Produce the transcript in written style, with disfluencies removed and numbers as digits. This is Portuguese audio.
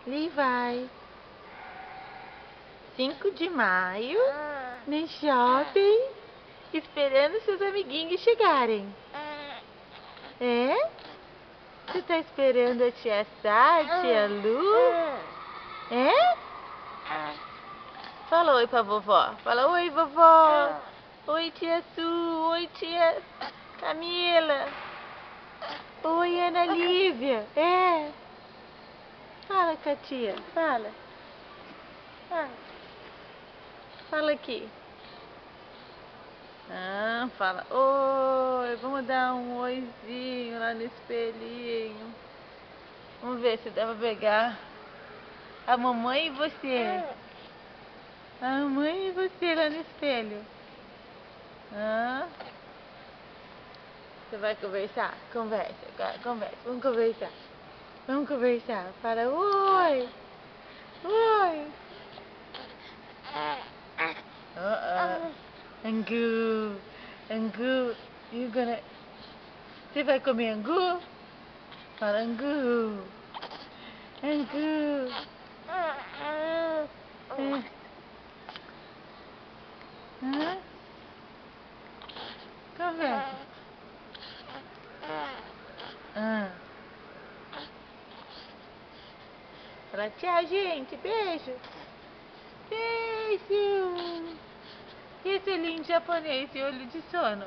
Levi, 5 de maio, no shopping, esperando seus amiguinhos chegarem. É? Você tá esperando a tia Sá, a tia Lu? É? Fala oi pra vovó. Fala oi, vovó. Oi, tia Su. Oi, tia Camila. Oi, Ana Lívia. É? Fala com a tia. Fala. Fala. Fala aqui. Fala. Oi. Vamos dar um oizinho lá no espelhinho. Vamos ver se dá pra pegar a mamãe e você. A mamãe e você lá no espelho. Você vai conversar? Conversa, agora conversa. Vamos conversar. Vamos conversar. Fala oi. Oi. Angu. Angu. You gonna... Você vai comer angu? Fala angu. Angu. Conversa. Fala tchau, gente. Beijo. Beijo. E esse olhinho japonês, esse olho de sono?